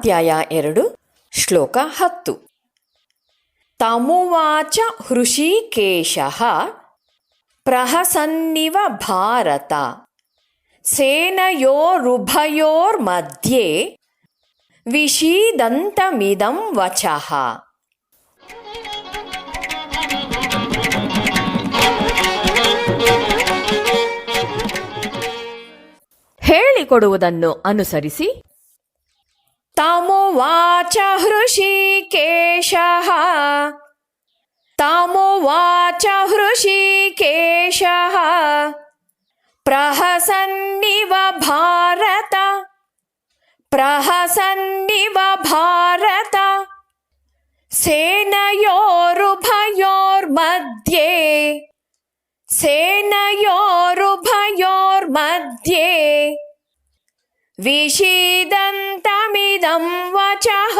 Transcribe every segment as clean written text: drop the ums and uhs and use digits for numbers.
ಅಧ್ಯಾಯ 2 ಶ್ಲೋಕ 10. ತಮುವಾಚ ಹೃಷೀಕೇಶಃ ಪ್ರಹಸನ್ನಿವ ಭಾರತ ಸೇನಯೋರುಭಯೋರ್ಮಧ್ಯೆ ವಿಷೀದಂತಮಿದಂ ವಚಃ. ಹೇಳಿಕೊಡುವುದನ್ನು ಅನುಸರಿಸಿ. ತಮುವಾಚ ಹೃಷೀಕೇಶಃ ತಮುವಾಚ ಹೃಷೀಕೇಶಃ ಪ್ರಹಸನ್ನಿವ ಭಾರತ ಪ್ರಹಸನ್ನಿವ ಭಾರತ ಸೇನಯೋರುಭಯೋರ್ಮಧ್ಯೆ ಸೇನಯೋರುಭಯೋರ್ಮಧ್ಯೆ ವಿಷೀದಂತಮಿದಂ ವಚಃ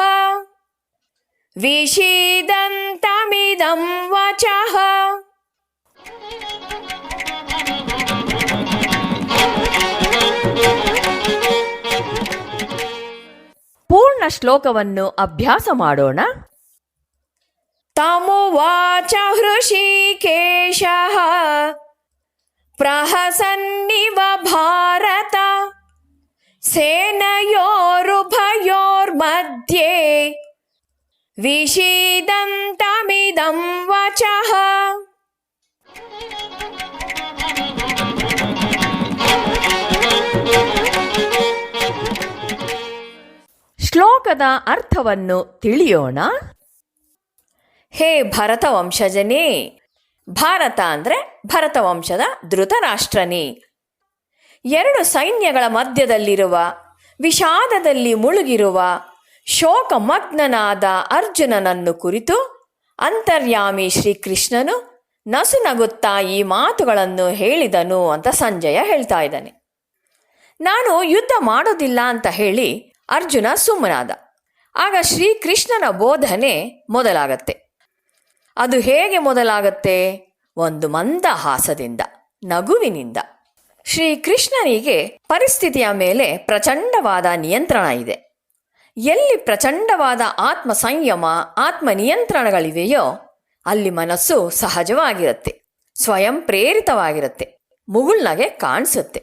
ವಿಷೀದಂತಮಿದಂ ವಚಃ. ಪೂರ್ಣ ಶ್ಲೋಕವನ್ನು ಅಭ್ಯಾಸ ಮಾಡೋಣ. ತಮುವಾಚ ಹೃಷೀಕೇಶಃ ಪ್ರಹಸನ್ನಿವ ಭಾರತ ಸೇನಯೋರುಭಯೋರ್ಮಧ್ಯೆ ವಿಷೀದಂತಮಿದಂ ವಚಃ. ಶ್ಲೋಕದ ಅರ್ಥವನ್ನು ತಿಳಿಯೋಣ. ಹೇ ಭರತವಂಶಜನೇ, ಭಾರತ ಅಂದರೆ ಭರತವಂಶದ ಧೃತರಾಷ್ಟ್ರನೇ, ಎರಡು ಸೈನ್ಯಗಳ ಮಧ್ಯದಲ್ಲಿರುವ, ವಿಷಾದದಲ್ಲಿ ಮುಳುಗಿರುವ, ಶೋಕಮಗ್ನನಾದ ಅರ್ಜುನನನ್ನು ಕುರಿತು ಅಂತರ್ಯಾಮಿ ಶ್ರೀಕೃಷ್ಣನು ನಸುನಗುತ್ತಾ ಈ ಮಾತುಗಳನ್ನು ಹೇಳಿದನು ಅಂತ ಸಂಜಯ ಹೇಳ್ತಾ ಇದ್ದಾನೆ. ನಾನು ಯುದ್ಧ ಮಾಡೋದಿಲ್ಲ ಅಂತ ಹೇಳಿ ಅರ್ಜುನ ಸುಮ್ಮನಾದ. ಆಗ ಶ್ರೀಕೃಷ್ಣನ ಬೋಧನೆ ಮೊದಲಾಗತ್ತೆ. ಅದು ಹೇಗೆ ಮೊದಲಾಗತ್ತೆ? ಒಂದು ಮಂದಹಾಸದಿಂದ, ನಗುವಿನಿಂದ. ಶ್ರೀಕೃಷ್ಣನಿಗೆ ಪರಿಸ್ಥಿತಿಯ ಮೇಲೆ ಪ್ರಚಂಡವಾದ ನಿಯಂತ್ರಣ ಇದೆ. ಎಲ್ಲಿ ಪ್ರಚಂಡವಾದ ಆತ್ಮ ಸಂಯಮ, ಆತ್ಮ ನಿಯಂತ್ರಣಗಳಿವೆಯೋ ಅಲ್ಲಿ ಮನಸ್ಸು ಸಹಜವಾಗಿರುತ್ತೆ, ಸ್ವಯಂ ಪ್ರೇರಿತವಾಗಿರುತ್ತೆ, ಮುಗುಳ್ನಗೆ ಕಾಣಿಸುತ್ತೆ.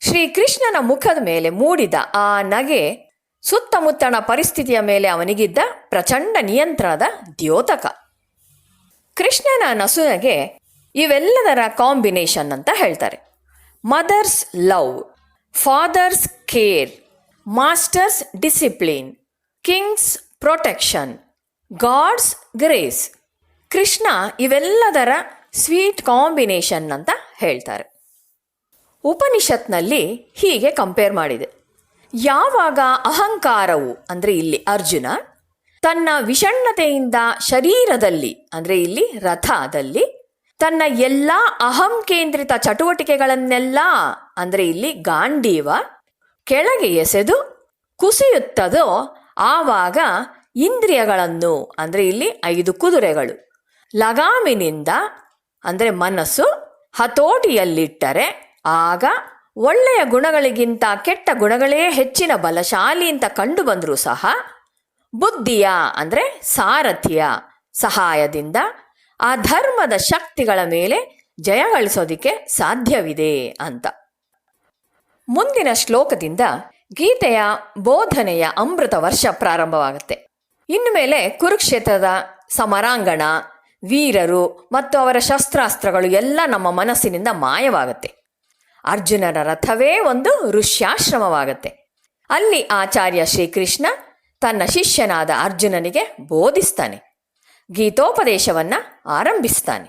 ಶ್ರೀಕೃಷ್ಣನ ಮುಖದ ಮೇಲೆ ಮೂಡಿದ ಆ ನಗೆ ಸುತ್ತಮುತ್ತಣ ಪರಿಸ್ಥಿತಿಯ ಮೇಲೆ ಅವನಿಗಿದ್ದ ಪ್ರಚಂಡ ನಿಯಂತ್ರಣದ ದ್ಯೋತಕ. ಕೃಷ್ಣನ ನಸುನಗೆ ಇವೆಲ್ಲದರ ಕಾಂಬಿನೇಷನ್ ಅಂತ ಹೇಳ್ತಾರೆ. Mother's love, father's care, master's discipline, king's protection, God's grace. Krishna ಇವೆಲ್ಲದರ ಸ್ವೀಟ್ ಕಾಂಬಿನೇಷನ್ ಅಂತ ಹೇಳ್ತಾರೆ. ಉಪನಿಷತ್ನಲ್ಲಿ ಹೀಗೆ ಕಂಪೇರ್ ಮಾಡಿದೆ. ಯಾವಾಗ ಅಹಂಕಾರವು ಅಂದರೆ ಇಲ್ಲಿ ಅರ್ಜುನ ತನ್ನ ವಿಷಣ್ಣತೆಯಿಂದ ಶರೀರದಲ್ಲಿ ಅಂದರೆ ಇಲ್ಲಿ ರಥದಲ್ಲಿ ತನ್ನ ಎಲ್ಲ ಅಹಂ ಕೇಂದ್ರಿತ ಚಟುವಟಿಕೆಗಳನ್ನೆಲ್ಲ ಅಂದರೆ ಇಲ್ಲಿ ಗಾಂಡೀವ ಕೆಳಗೆ ಎಸೆದು ಕುಸಿಯುತ್ತದೋ ಆವಾಗ ಇಂದ್ರಿಯಗಳನ್ನು ಅಂದರೆ ಇಲ್ಲಿ 5 ಕುದುರೆಗಳು ಲಗಾಮಿನಿಂದ ಅಂದರೆ ಮನಸ್ಸು ಹತೋಟಿಯಲ್ಲಿಟ್ಟರೆ ಆಗ ಒಳ್ಳೆಯ ಗುಣಗಳಿಗಿಂತ ಕೆಟ್ಟ ಗುಣಗಳೇ ಹೆಚ್ಚಿನ ಬಲಶಾಲಿ ಅಂತ ಕಂಡು ಬಂದರೂ ಸಹ ಬುದ್ಧಿಯ ಅಂದರೆ ಸಾರಥಿಯ ಸಹಾಯದಿಂದ ಆ ಧರ್ಮದ ಶಕ್ತಿಗಳ ಮೇಲೆ ಜಯಗಳಿಸೋದಿಕ್ಕೆ ಸಾಧ್ಯವಿದೆ ಅಂತ. ಮುಂದಿನ ಶ್ಲೋಕದಿಂದ ಗೀತೆಯ ಬೋಧನೆಯ ಅಮೃತ ವರ್ಷ ಪ್ರಾರಂಭವಾಗುತ್ತೆ. ಇನ್ನು ಮೇಲೆ ಕುರುಕ್ಷೇತ್ರದ ಸಮರಾಂಗಣ, ವೀರರು ಮತ್ತು ಅವರ ಶಸ್ತ್ರಾಸ್ತ್ರಗಳು ಎಲ್ಲ ನಮ್ಮ ಮನಸ್ಸಿನಿಂದ ಮಾಯವಾಗುತ್ತೆ. ಅರ್ಜುನನ ರಥವೇ ಒಂದು ಋಷ್ಯಾಶ್ರಮವಾಗುತ್ತೆ. ಅಲ್ಲಿ ಆಚಾರ್ಯ ಶ್ರೀಕೃಷ್ಣ ತನ್ನ ಶಿಷ್ಯನಾದ ಅರ್ಜುನನಿಗೆ ಬೋಧಿಸ್ತಾನೆ, ಗೀತೋಪದೇಶವನ್ನು ಆರಂಭಿಸ್ತಾನೆ.